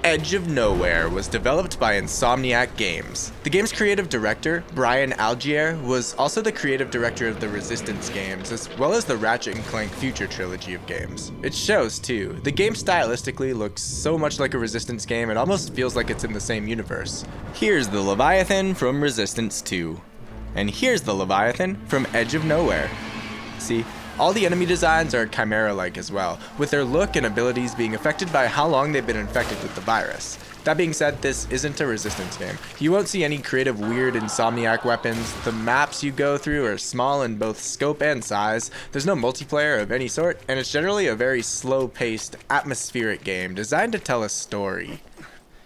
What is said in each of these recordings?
Edge of Nowhere was developed by Insomniac Games. The game's creative director, Brian Algier, was also the creative director of the Resistance games, as well as the Ratchet & Clank Future trilogy of games. It shows, too. The game stylistically looks so much like a Resistance game, it almost feels like it's in the same universe. Here's the Leviathan from Resistance 2. And here's the Leviathan from Edge of Nowhere. See? All the enemy designs are Chimera-like as well, with their look and abilities being affected by how long they've been infected with the virus. That being said, this isn't a Resistance game. You won't see any creative weird Insomniac weapons, the maps you go through are small in both scope and size, there's no multiplayer of any sort, and it's generally a very slow-paced, atmospheric game designed to tell a story.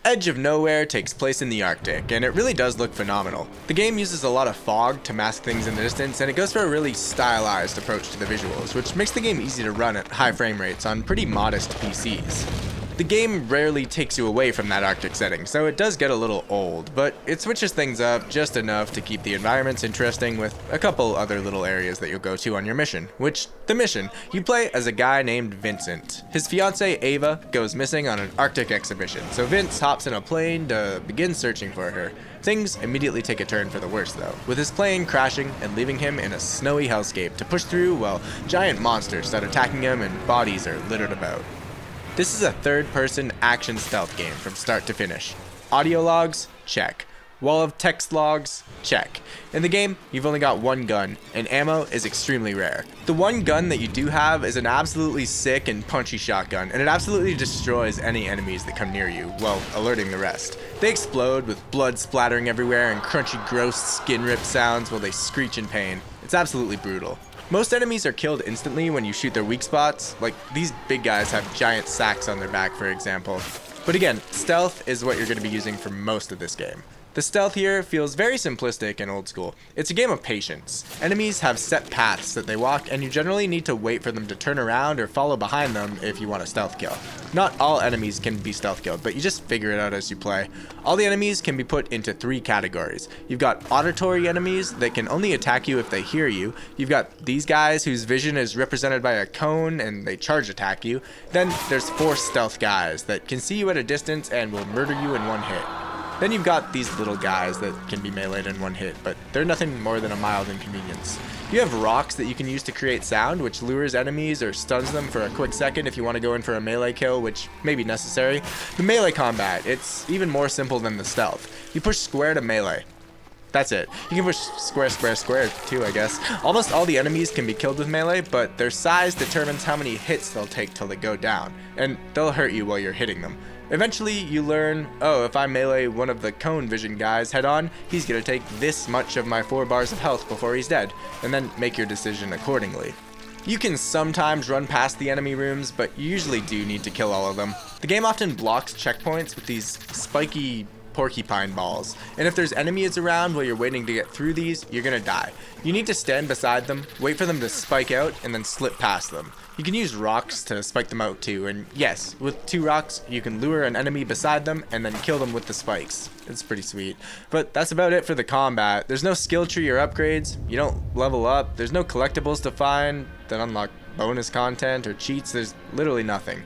Edge of Nowhere takes place in the Arctic, and it really does look phenomenal. The game uses a lot of fog to mask things in the distance, and it goes for a really stylized approach to the visuals, which makes the game easy to run at high frame rates on pretty modest PCs. The game rarely takes you away from that Arctic setting, so it does get a little old, but it switches things up just enough to keep the environments interesting with a couple other little areas that you'll go to on your mission. The mission, you play as a guy named Vincent. His fiancée Ava goes missing on an Arctic exhibition, so Vince hops in a plane to begin searching for her. Things immediately take a turn for the worse though, with his plane crashing and leaving him in a snowy hellscape to push through while giant monsters start attacking him and bodies are littered about. This is a third-person action stealth game from start to finish. Audio logs? Check. Wall of text logs? Check. In the game, you've only got one gun, and ammo is extremely rare. The one gun that you do have is an absolutely sick and punchy shotgun, and it absolutely destroys any enemies that come near you, while alerting the rest. They explode with blood splattering everywhere and crunchy, gross skin rip sounds while they screech in pain. It's absolutely brutal. Most enemies are killed instantly when you shoot their weak spots, like these big guys have giant sacks on their back for example. But again, stealth is what you're going to be using for most of this game. The stealth here feels very simplistic and old school. It's a game of patience. Enemies have set paths that they walk, and you generally need to wait for them to turn around or follow behind them if you want a stealth kill. Not all enemies can be stealth killed, but you just figure it out as you play. All the enemies can be put into three categories. You've got auditory enemies that can only attack you if they hear you. You've got these guys whose vision is represented by a cone and they charge attack you. Then there's force stealth guys that can see you at a distance and will murder you in one hit. Then you've got these little guys that can be meleeed in one hit, but they're nothing more than a mild inconvenience. You have rocks that you can use to create sound, which lures enemies or stuns them for a quick second if you want to go in for a melee kill, which may be necessary. The melee combat, it's even more simple than the stealth. You push square to melee. That's it. You can push square, square, square too, I guess. Almost all the enemies can be killed with melee, but their size determines how many hits they'll take till they go down, and they'll hurt you while you're hitting them. Eventually, you learn, oh, if I melee one of the cone vision guys head on, he's gonna take this much of my 4 bars of health before he's dead, and then make your decision accordingly. You can sometimes run past the enemy rooms, but you usually do need to kill all of them. The game often blocks checkpoints with these spiky porcupine balls, and if there's enemies around while you're waiting to get through these, you're gonna die. You need to stand beside them, wait for them to spike out, and then slip past them. You can use rocks to spike them out too, and yes, with 2 rocks, you can lure an enemy beside them and then kill them with the spikes. It's pretty sweet. But that's about it for the combat. There's no skill tree or upgrades, you don't level up, there's no collectibles to find that unlock bonus content or cheats, there's literally nothing.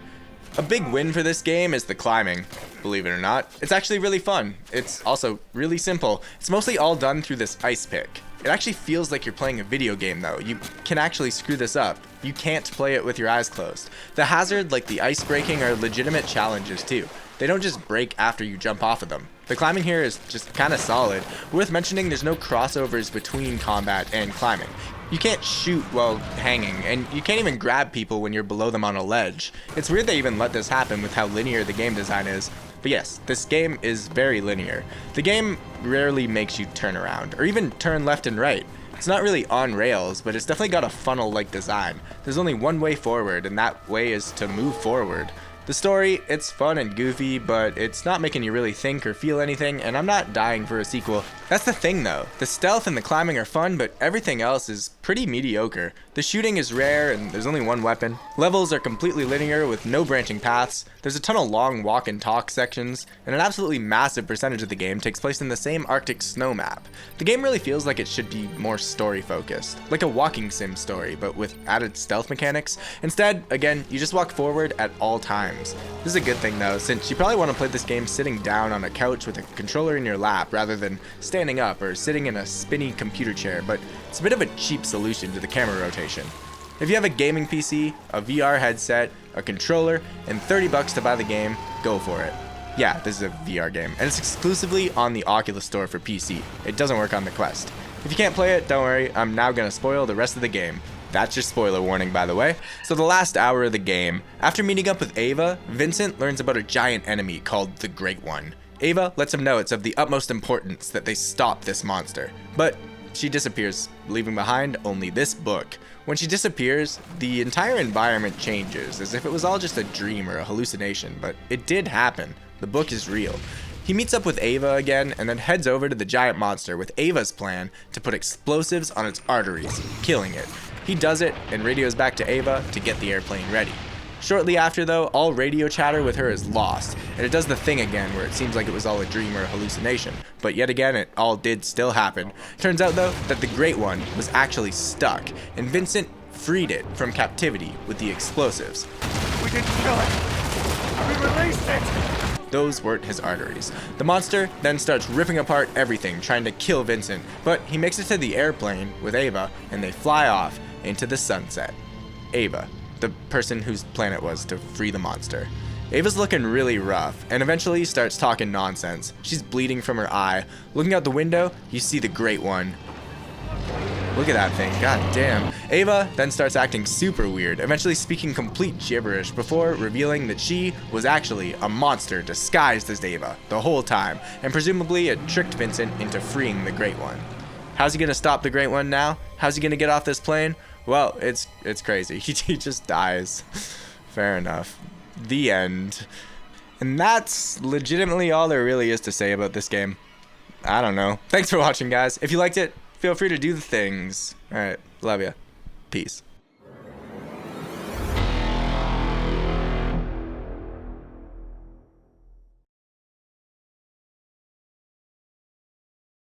A big win for this game is the climbing, believe it or not. It's actually really fun. It's also really simple. It's mostly all done through this ice pick. It actually feels like you're playing a video game though. You can actually screw this up. You can't play it with your eyes closed. The hazard, like the ice breaking, are legitimate challenges too. They don't just break after you jump off of them. The climbing here is just kinda solid. Worth mentioning, there's no crossovers between combat and climbing. You can't shoot while hanging, and you can't even grab people when you're below them on a ledge. It's weird they even let this happen with how linear the game design is. But yes, this game is very linear. The game rarely makes you turn around, or even turn left and right. It's not really on rails, but it's definitely got a funnel-like design. There's only one way forward, and that way is to move forward. The story, it's fun and goofy, but it's not making you really think or feel anything, and I'm not dying for a sequel. That's the thing though, the stealth and the climbing are fun, but everything else is pretty mediocre. The shooting is rare and there's only one weapon. Levels are completely linear with no branching paths. There's a ton of long walk and talk sections, and an absolutely massive percentage of the game takes place in the same Arctic snow map. The game really feels like it should be more story focused, like a walking sim story, but with added stealth mechanics. Instead, again, you just walk forward at all times. games. This is a good thing though, since you probably want to play this game sitting down on a couch with a controller in your lap rather than standing up or sitting in a spinny computer chair, but it's a bit of a cheap solution to the camera rotation. If you have a gaming PC, a VR headset, a controller, and $30 to buy the game, go for it. Yeah, this is a VR game, and it's exclusively on the Oculus Store for PC. It doesn't work on the Quest. If you can't play it, don't worry, I'm now gonna spoil the rest of the game. That's your spoiler warning, by the way. So the last hour of the game, after meeting up with Ava, Vincent learns about a giant enemy called the Great One. Ava lets him know it's of the utmost importance that they stop this monster, but she disappears, leaving behind only this book. When she disappears, the entire environment changes, as if it was all just a dream or a hallucination, but it did happen. The book is real. He meets up with Ava again and then heads over to the giant monster with Ava's plan to put explosives on its arteries, killing it. He does it and radios back to Ava to get the airplane ready. Shortly after though, all radio chatter with her is lost, and it does the thing again where it seems like it was all a dream or a hallucination, but yet again it all did still happen. Turns out though that the Great One was actually stuck, and Vincent freed it from captivity with the explosives. We didn't kill it! We released it! Those weren't his arteries. The monster then starts ripping apart everything, trying to kill Vincent, but he makes it to the airplane with Ava, and they fly off into the sunset. Ava, the person whose plan it was to free the monster. Ava's looking really rough, and eventually starts talking nonsense. She's bleeding from her eye. Looking out the window, you see the Great One. Look at that thing, god damn. Ava then starts acting super weird, eventually speaking complete gibberish before revealing that she was actually a monster disguised as Ava the whole time, and presumably it tricked Vincent into freeing the Great One. How's he gonna stop the Great One now? How's he gonna get off this plane? Well, it's crazy. He just dies. Fair enough. The end. And that's legitimately all there really is to say about this game. I don't know. Thanks for watching, guys. If you liked it, feel free to do the things. Alright, love ya. Peace.